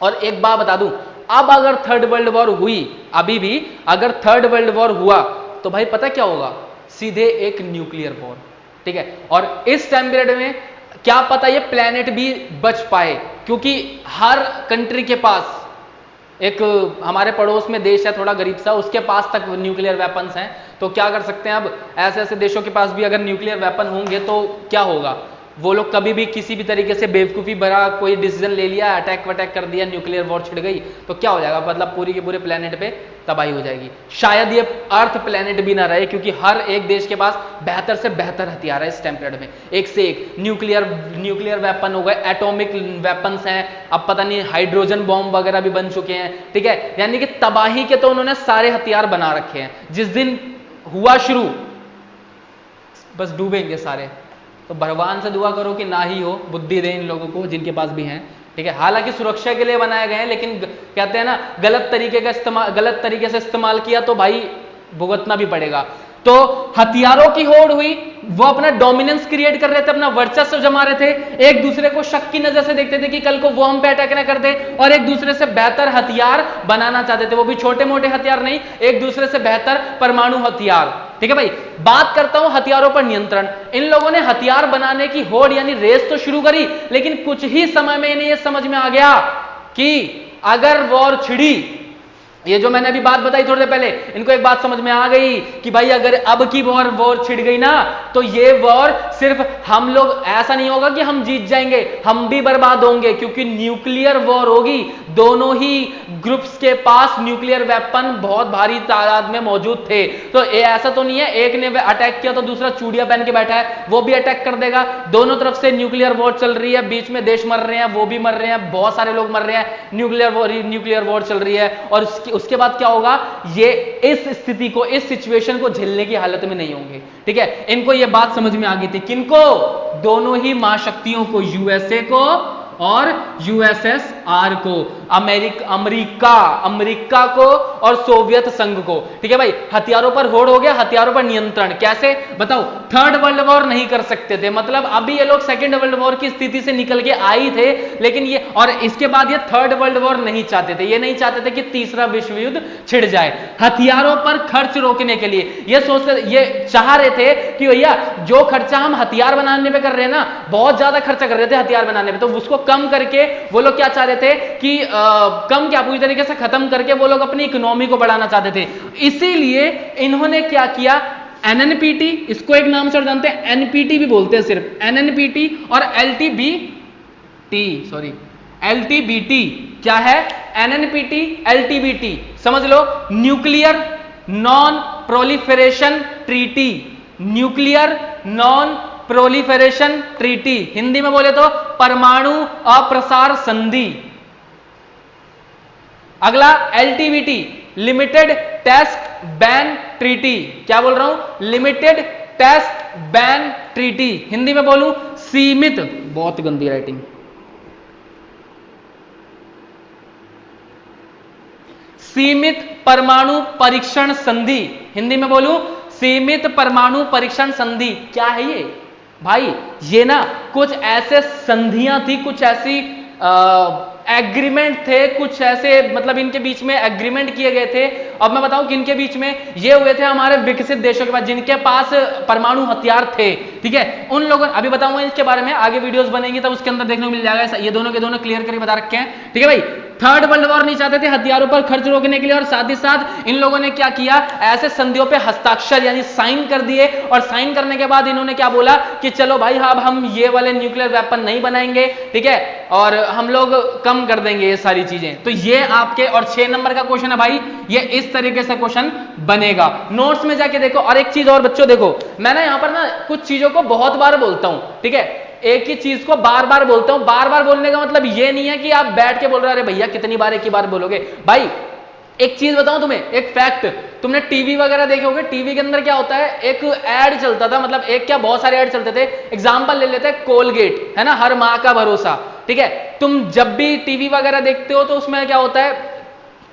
और एक बात बता दूं, अब अगर थर्ड वर्ल्ड वॉर हुई, अभी भी अगर थर्ड वर्ल्ड वॉर हुआ तो भाई पता क्या होगा, सीधे एक न्यूक्लियर वॉर, ठीक है। और इस टाइम पीरियड में क्या पता ये प्लेनेट भी बच पाए, क्योंकि हर कंट्री के पास, एक हमारे पड़ोस में देश है थोड़ा गरीब सा, उसके पास तक न्यूक्लियर वेपन्स हैं। तो क्या कर सकते हैं, अब ऐसे ऐसे देशों के पास भी अगर न्यूक्लियर वेपन होंगे तो क्या होगा, वो लोग कभी भी किसी भी तरीके से बेवकूफ़ी भरा कोई डिसीजन ले लिया, अटैक वटैक कर दिया, न्यूक्लियर वॉर छिड़ गई, तो क्या हो जाएगा, मतलब पूरी के पूरे प्लेनेट पे तबाही हो जाएगी। शायद ये अर्थ प्लेनेट भी ना रहे, क्योंकि हर एक देश के पास बेहतर से बेहतर हथियार है इस टाइम पीरियड में, एक से एक न्यूक्लियर वेपन हो गए, एटॉमिक वेपन्स हैं, अब पता नहीं हाइड्रोजन बॉम्ब वगैरह भी बन चुके हैं, ठीक है। यानी कि तबाही के तो उन्होंने सारे हथियार बना रखे हैं। जिस दिन हुआ शुरू, बस डूबेंगे सारे। तो भगवान से दुआ करो कि ना ही हो, बुद्धि दे इन लोगों को जिनके पास भी हैं, ठीक है। हालांकि सुरक्षा के लिए बनाए गए हैं, लेकिन कहते हैं ना गलत तरीके से इस्तेमाल किया तो भाई भुगतना भी पड़ेगा। तो हथियारों की होड़ हुई, वो अपना डोमिनेंस क्रिएट कर रहे थे, अपना वर्चस्व जमा रहे थे, एक दूसरे को शक की नजर से देखते थे कि कल को वो हम पे अटैक ना कर दे, और एक दूसरे से बेहतर हथियार बनाना चाहते थे, वो भी छोटे मोटे हथियार नहीं, एक दूसरे से बेहतर परमाणु हथियार। ठीक है भाई, बात करता हूं हथियारों पर नियंत्रण। इन लोगों ने हथियार बनाने की होड़ यानी रेस तो शुरू करी, लेकिन कुछ ही समय में इन्हें यह समझ में आ गया कि अगर वॉर छिड़ी, ये जो मैंने अभी बात बताई थोड़ी देर पहले, इनको एक बात समझ में आ गई कि भाई अगर अब की वॉर छिड़ गई ना, तो ये वॉर सिर्फ हम लोग, ऐसा नहीं होगा कि हम जीत जाएंगे, हम भी बर्बाद होंगे, क्योंकि न्यूक्लियर वॉर होगी। दोनों ही ग्रुप्स के पास न्यूक्लियर वेपन बहुत भारी तादाद में मौजूद थे। तो ऐसा तो नहीं है एक ने अटैक किया तो दूसरा चूड़ियां पहन के बैठा है, वो भी अटैक कर देगा। दोनों तरफ से न्यूक्लियर वॉर चल रही है, बीच में देश मर रहे हैं, वो भी मर रहे हैं, बहुत सारे लोग मर रहे हैं, न्यूक्लियर वॉर चल रही है। और उसके बाद क्या होगा, ये इस स्थिति को, इस सिचुएशन को झेलने की हालत में नहीं होंगे। ठीक है, इनको ये बात समझ में आ गई थी। किनको? दोनों ही महाशक्तियों को, यूएसए को और यूएसएसआर को, अमेरिका को और सोवियत संघ को। ठीक है भाई, हथियारों पर होड़ हो गया, हथियारों पर नियंत्रण कैसे बताओ? थर्ड वर्ल्ड वॉर नहीं कर सकते थे, मतलब अभी ये लोग सेकेंड वर्ल्ड वॉर की स्थिति से निकल के आई थे, लेकिन ये, और इसके बाद ये थर्ड वर्ल्ड वॉर नहीं चाहते थे, ये नहीं चाहते थे कि तीसरा विश्व युद्ध छिड़ जाए। हथियारों पर खर्च रोकने के लिए ये सोचते, ये चाह रहे थे कि भैया जो खर्चा हम हथियार बनाने पे कर रहे हैं ना, बहुत ज्यादा खर्चा कर रहे थे हथियार बनाने पे, तो उसको कम करके वो लोग क्या चाह रहे थे कि कम क्या, पूरी तरीके से खत्म करके वो लोग अपनी इकोनॉमी को बढ़ाना चाहते थे। इसीलिए इन्होंने क्या किया, एनएनपीटी, इसको एक नाम से जानते हैं, एनपीटी भी बोलते हैं सिर्फ, एनएनपीटी और एलटीबीटी। क्या है? एनएनपीटी, एलटीबीटी, समझ लो, nuclear non proliferation treaty, nuclear non proliferation treaty, Hindi में बोले तो परमाणु अप्रसार संधि। अगला LTBT, limited test ban treaty. क्या बोल रहा हूं? Limited test ban treaty, Hindi में बोलूं सीमित, बहुत गंदी राइटिंग, सीमित परमाणु परीक्षण संधि, हिंदी में बोलूं सीमित परमाणु परीक्षण संधि। क्या है ये भाई? ये ना कुछ ऐसे संधियां थी, कुछ ऐसी एग्रीमेंट थे, कुछ ऐसे, मतलब इनके बीच में एग्रीमेंट किए गए थे। अब मैं बताऊं कि इनके बीच में ये हुए थे हमारे विकसित देशों के पास, जिनके पास परमाणु हथियार थे। ठीक है, उन लोगों, अभी बताऊंगा इसके बारे में, आगे वीडियोस बनेंगी तब उसके अंदर देखने को मिल जाएगा। ये दोनों के दोनों क्लियर करके बता रखे हैं। ठीक है भाई, थर्ड वर्ल्ड वॉर नहीं चाहते थे हथियारों पर खर्च रोकने के लिए, और साथ ही साथ इन लोगों ने क्या किया, ऐसे संधियों पे हस्ताक्षर यानी साइन कर दिए, और साइन करने के बाद इन्होंने क्या बोला कि चलो भाई, अब हम ये वाले न्यूक्लियर वेपन नहीं बनाएंगे, ठीक है, और हम लोग कम कर देंगे ये सारी चीजें। तो ये आपके, और 6 नंबर का क्वेश्चन है भाई, ये इस तरीके से क्वेश्चन बनेगा। नोट्स में जाके देखो। और एक चीज और बच्चों देखो, मैं ना यहां पर ना कुछ चीजों को बहुत बार बोलता हूं, ठीक है, एक ही चीज को बार बार बोलता हूं। बार बार बोलने का मतलब ये नहीं है कि आप बैठ के बोल रहे, अरे भैया कितनी बार एक ही बार बोलोगे। भाई एक चीज बताऊं तुम्हें, एक फैक्ट, तुमने टीवी वगैरह देखे होंगे, टीवी के अंदर क्या होता है, एक एड चलता था, मतलब एक क्या बहुत सारे एड चलते थे। एग्जांपल ले लेते हैं, कोलगेट है ना, हर माह का भरोसा। ठीक है, तुम जब भी टीवी वगैरह देखते हो तो उसमें क्या होता है,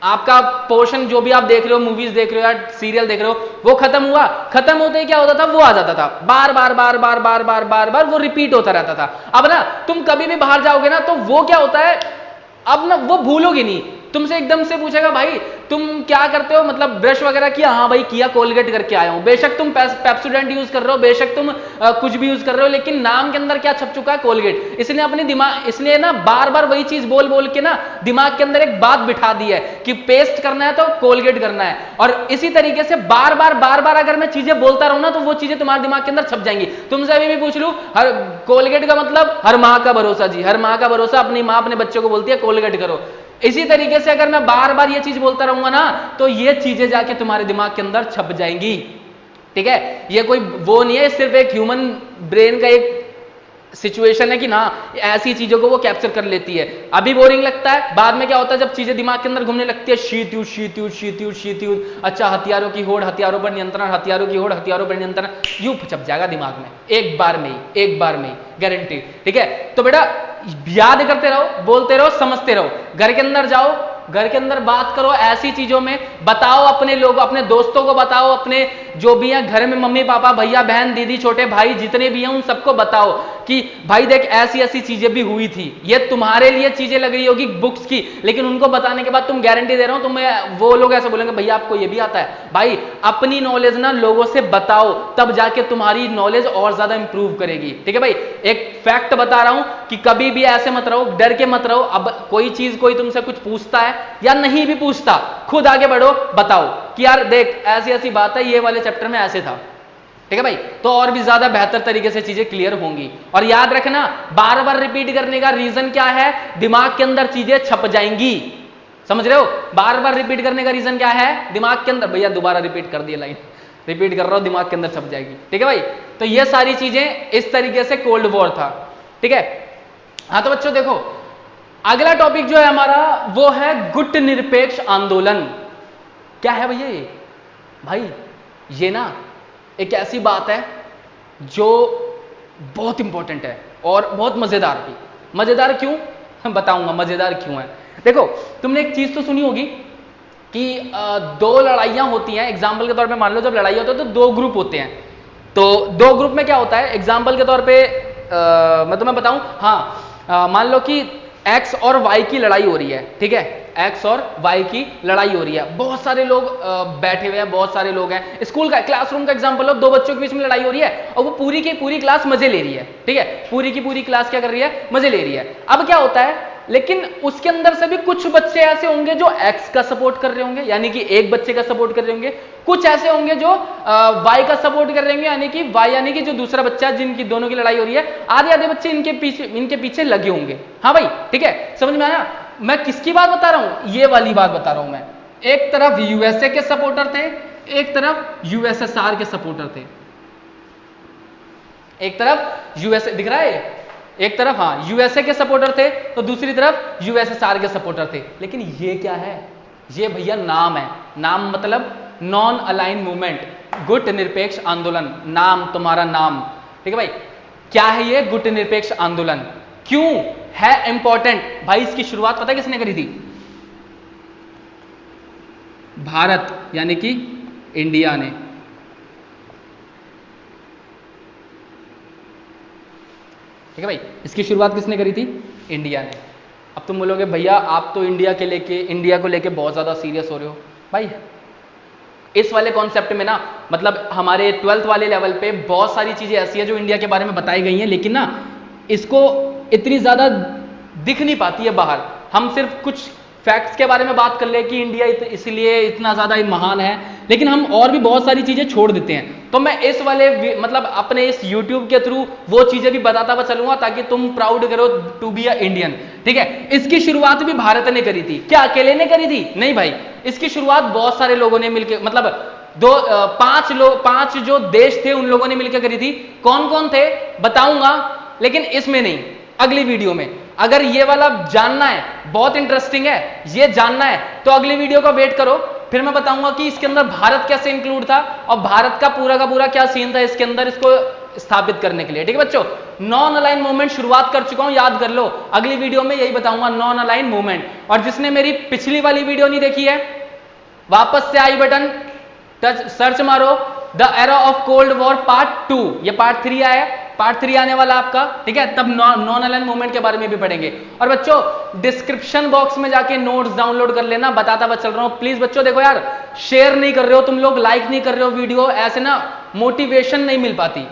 आपका पोर्शन जो भी आप देख रहे हो, मूवीज देख रहे हो या सीरियल देख रहे हो, वो खत्म हुआ, खत्म होते ही क्या होता था, वो आ जाता था, बार बार बार बार बार बार बार बार वो रिपीट होता रहता था। अब ना तुम कभी भी बाहर जाओगे ना, तो वो क्या होता है, अब ना वो भूलोगे नहीं, तुमसे एकदम से पूछेगा भाई तुम क्या करते हो, मतलब ब्रश वगैरह किया, हाँ भाई किया, कोलगेट करके आया हूं। बेशक तुम पेप्सोडेंट यूज कर रहे हो, बेशक तुम कुछ भी यूज कर रहे हो, लेकिन नाम के अंदर क्या छप चुका है, कोलगेट। इसलिए अपने दिमाग, इसलिए ना बार बार वही चीज बोल बोल के ना दिमाग के अंदर एक बात बिठा दी है कि पेस्ट करना है तो कोलगेट करना है। और इसी तरीके से बार बार अगर मैं चीजें बोलता रहूं ना, तो वो चीजें तुम्हारे दिमाग के अंदर छप जाएंगी। तुमसे अभी भी पूछ लूं, हर कोलगेट का मतलब हर माह का भरोसा जी, हर माह का भरोसा, अपनी माँ अपने बच्चों को बोलती है कोलगेट करो। इसी तरीके से अगर मैं बार बार ये चीज बोलता रहूंगा ना, तो ये चीजें जाके तुम्हारे दिमाग के अंदर छप जाएंगी। ठीक है, ये कोई वो नहीं है, सिर्फ एक ह्यूमन ब्रेन का एक सिचुएशन है कि ना ऐसी चीजों को वो कैप्चर कर लेती है। अभी बोरिंग लगता है, बाद में क्या होता है, जब चीजें दिमाग के अंदर घूमने लगती है, शीत युद्ध, शीत युद्ध, शीत युद्ध, शीत युद्ध, अच्छा हथियारों की होड़, हथियारों पर नियंत्रण, हथियारों की होड़, हथियारों पर नियंत्रण, यूं छप जाएगा दिमाग में, एक बार में ही, गारंटी। ठीक है, तो बेटा याद करते रहो, बोलते रहो, समझते रहो। घर के अंदर जाओ, घर के अंदर बात करो ऐसी चीजों में, बताओ अपने लोग, अपने दोस्तों को बताओ, अपने जो भी हैं घर में मम्मी पापा भैया बहन दीदी छोटे भाई जितने भी हैं उन सबको बताओ कि भाई देख ऐसी ऐसी चीजें भी हुई थी। ये तुम्हारे लिए चीजें लग रही होगी बुक्स की, लेकिन उनको बताने के बाद तुम गारंटी दे रहा हूं तुम्हें वो लोग ऐसे बोलेंगे भैया आपको ये भी आता है। भाई अपनी नॉलेज ना लोगों से बताओ, तब जाके तुम्हारी नॉलेज और ज्यादा इंप्रूव करेगी। ठीक है भाई, एक फैक्ट बता रहा हूं कि कभी भी ऐसे मत रहो, डर के मत रहो। अब कोई चीज कोई तुमसे कुछ पूछता है या नहीं भी पूछता, खुद आगे बढ़ो, बताओ कि यार देख ऐसी ऐसी बात है, ये वाले चैप्टर में ऐसे था। ठीक है भाई, तो और भी ज्यादा बेहतर तरीके से चीजें क्लियर होंगी। और याद रखना, बार बार रिपीट करने का रीजन क्या है, दिमाग के अंदर चीजें छप जाएंगी। समझ रहे हो, बार बार रिपीट करने का रीजन क्या है, दिमाग के अंदर, भैया दोबारा रिपीट कर दिया लाइन, रिपीट कर रहा हूं, दिमाग के अंदर छप जाएगी। ठीक है भाई, तो ये सारी चीजें इस तरीके से कोल्ड वॉर था। ठीक है, हाँ तो बच्चों देखो अगला टॉपिक जो है हमारा वो है गुट निरपेक्ष आंदोलन। क्या है भैया ये? भाई ये ना एक ऐसी बात है जो बहुत इंपॉर्टेंट है और बहुत मजेदार भी। मजेदार क्यों बताऊंगा, मजेदार क्यों है। देखो तुमने एक चीज तो सुनी होगी कि दो लड़ाइयां होती हैं। एग्जाम्पल के तौर पे मान लो जब लड़ाई होती है तो दो ग्रुप होते हैं, तो दो ग्रुप में क्या होता है, एग्जाम्पल के तौर पे मैं तुम्हें बताऊं, हाँ मान लो कि एक्स और वाई की लड़ाई हो रही है। ठीक है, एक्स और वाई की लड़ाई हो रही है, बहुत सारे लोग बैठे हुए हैं, बहुत सारे लोग हैं। स्कूल का क्लासरूम का एग्जांपल लो, दो बच्चों के बीच में लड़ाई हो रही है और वो पूरी की पूरी क्लास मजे ले रही है। ठीक है, पूरी की पूरी क्लास क्या कर रही है, मजे ले रही है। अब क्या होता है, लेकिन उसके अंदर से भी कुछ बच्चे ऐसे होंगे जो एक्स का सपोर्ट कर रहे होंगे, यानी कि एक बच्चे का सपोर्ट कर रहे होंगे। कुछ ऐसे होंगे जो वाई का सपोर्ट कर रहे होंगे, यानी कि वाई यानी कि जो दूसरा बच्चा जिनकी दोनों की लड़ाई हो रही है, आधे आधे बच्चे इनके पीछे लगे होंगे। हाँ भाई ठीक है, समझ में आया मैं किसकी बात बता रहा हूं, ये वाली बात बता रहा हूं मैं। एक तरफ यूएसए के सपोर्टर थे, एक तरफ यूएसएसआर के सपोर्टर थे। एक तरफ यूएसए दिख रहा है, एक तरफ हाँ यूएसए के सपोर्टर थे तो दूसरी तरफ यूएसएसआर के सपोर्टर थे। लेकिन ये क्या है, ये भैया नाम है। नाम मतलब नॉन अलाइन मूवमेंट, गुट निरपेक्ष आंदोलन, नाम तुम्हारा नाम। ठीक है भाई, क्या है ये गुट निरपेक्ष आंदोलन, क्यों है इंपॉर्टेंट? भाई इसकी शुरुआत पता है किसने करी थी? भारत यानी कि इंडिया ने। ठीक है भाई, इसकी शुरुआत किसने करी थी? इंडिया ने। अब तुम बोलोगे भैया आप तो इंडिया को लेके बहुत ज्यादा सीरियस हो रहे हो। भाई इस वाले कॉन्सेप्ट में ना, मतलब हमारे 12th वाले लेवल पे बहुत सारी चीजें ऐसी है जो इंडिया के बारे में बताई गई हैं, लेकिन ना इसको इतनी ज्यादा दिख नहीं पाती है बाहर। हम सिर्फ कुछ फैक्ट्स के बारे में बात कर ले कि इंडिया इसलिए इतना ज्यादा महान है, लेकिन हम और भी बहुत सारी चीजें छोड़ देते हैं। तो मैं इस वाले मतलब अपने इस YouTube के थ्रू वो चीजें भी बताता हुआ चलूंगा ताकि तुम प्राउड करो टू बी अ इंडियन। ठीक है, इसकी शुरुआत भी भारत ने करी थी। क्या अकेले ने करी थी? नहीं भाई, इसकी शुरुआत बहुत सारे लोगों ने मिलकर, मतलब पांच जो देश थे उन लोगों ने मिलकर करी थी। कौन कौन थे बताऊंगा, लेकिन इसमें नहीं, अगली वीडियो में। अगर ये वाला जानना है, बहुत इंटरेस्टिंग है, ये जानना है तो अगली वीडियो का वेट करो, फिर मैं बताऊंगा कि इसके अंदर भारत कैसे इंक्लूड था और भारत का पूरा क्या सीन था इसके अंदर, इसको स्थापित करने के लिए। ठीक है बच्चों, नॉन अलाइन मूवमेंट शुरुआत कर चुका हूं, याद कर लो। अगली वीडियो में यही बताऊंगा, नॉन अलाइन मूवमेंट। और जिसने मेरी पिछली वाली वीडियो नहीं देखी है, वापस से आई बटन टच सर्च मारो, the era of cold war part 2, ये पार्ट 3 आया है, पार्ट 3 आने वाला आपका। ठीक है, तब नॉन अलाइन मूवमेंट के बारे में भी पढ़ेंगे। और बच्चों डिस्क्रिप्शन बॉक्स में जाके नोट्स डाउनलोड कर लेना, बताता हुआ चल रहा हूं। प्लीज बच्चों देखो यार, शेयर नहीं कर रहे हो तुम लोग, लाइक नहीं कर रहे हो वीडियो, ऐसे ना मोटिवेशन नहीं मिल पाती।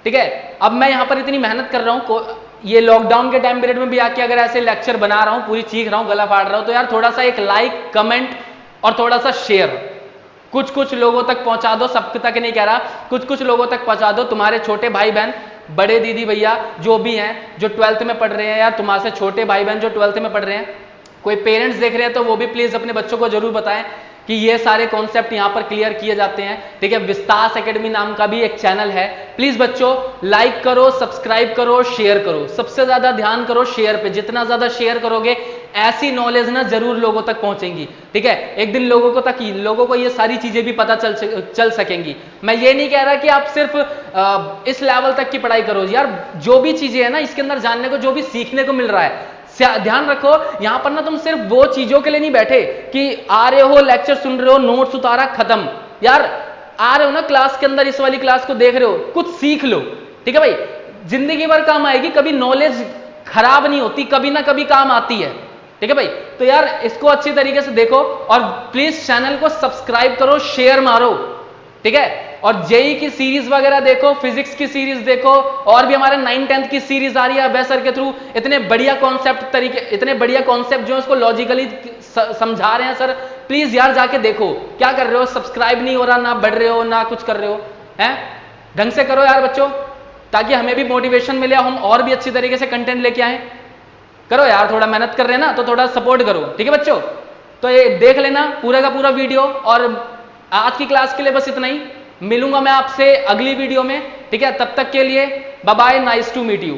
ठीक है, अब मैं यहां पर इतनी मेहनत कर रहा हूं, ये लॉकडाउन के टाइम पीरियड में भी आके अगर ऐसे लेक्चर बना रहा हूं, पूरी चीख रहा हूं, गला फाड़ रहा हूं, तो यार थोड़ा सा एक लाइक कमेंट और थोड़ा सा शेयर कुछ लोगों तक पहुंचा दो, सब तक नहीं कह रहा, कुछ लोगों तक पहुंचा दो। तुम्हारे छोटे भाई बहन, बड़े दीदी भैया जो भी हैं, जो 12th में पढ़ रहे हैं, या तुम्हारे से छोटे भाई बहन जो 12th में पढ़ रहे हैं, कोई पेरेंट्स देख रहे हैं तो वो भी प्लीज अपने बच्चों को जरूर बताएं कि ये सारे कॉन्सेप्ट यहाँ पर क्लियर किए जाते हैं। ठीक है, विस्तास एकेडमी नाम का भी एक चैनल है। प्लीज बच्चों लाइक करो, सब्सक्राइब करो, शेयर करो, सबसे ज्यादा ध्यान करो शेयर पे। जितना ज्यादा शेयर करोगे ऐसी नॉलेज ना जरूर लोगों तक पहुंचेंगी। ठीक है, एक दिन लोगों को ये सारी चीजें भी पता चल सकेंगी। मैं ये नहीं कह रहा कि आप सिर्फ इस लेवल तक की पढ़ाई करो यार, जो भी चीजें है ना इसके अंदर जानने को, जो भी सीखने को मिल रहा है, ध्यान रखो, यहां पर ना तुम सिर्फ वो चीजों के लिए नहीं बैठे कि आ रहे हो, लेक्चर सुन रहे हो, नोट्स उतारा, खत्म। यार आ रहे हो ना क्लास के अंदर, इस वाली क्लास को देख रहे हो, कुछ सीख लो, ठीक है भाई, जिंदगी भर काम आएगी, कभी नॉलेज खराब नहीं होती, कभी ना कभी काम आती है, ठीक है भाई। तो यार इसको अच्छी तरीके से देखो और प्लीज चैनल को सब्सक्राइब करो, शेयर मारो, ठीक है। और जेई की सीरीज वगैरह देखो, फिजिक्स की सीरीज देखो, और भी हमारे 9-10 की सीरीज आ रही है अभय सर के थ्रू, इतने बढ़िया कॉन्सेप्ट इतने बढ़िया कॉन्सेप्ट जो है उसको लॉजिकली समझा रहे हैं सर। प्लीज यार जाके देखो, क्या कर रहे हो, सब्सक्राइब नहीं हो रहा, ना बढ़ रहे हो, ना कुछ कर रहे हो, हैं ढंग से करो यार बच्चों, ताकि हमें भी मोटिवेशन मिले, हम और भी अच्छी तरीके से कंटेंट लेके आए। करो यार, थोड़ा मेहनत कर रहे हैं ना, तो थोड़ा सपोर्ट करो, ठीक है बच्चों। तो ये देख लेना पूरा का पूरा वीडियो, और आज की क्लास के लिए बस इतना ही। मिलूंगा मैं आपसे अगली वीडियो में, ठीक है। तब तक के लिए bye bye, nice to meet you.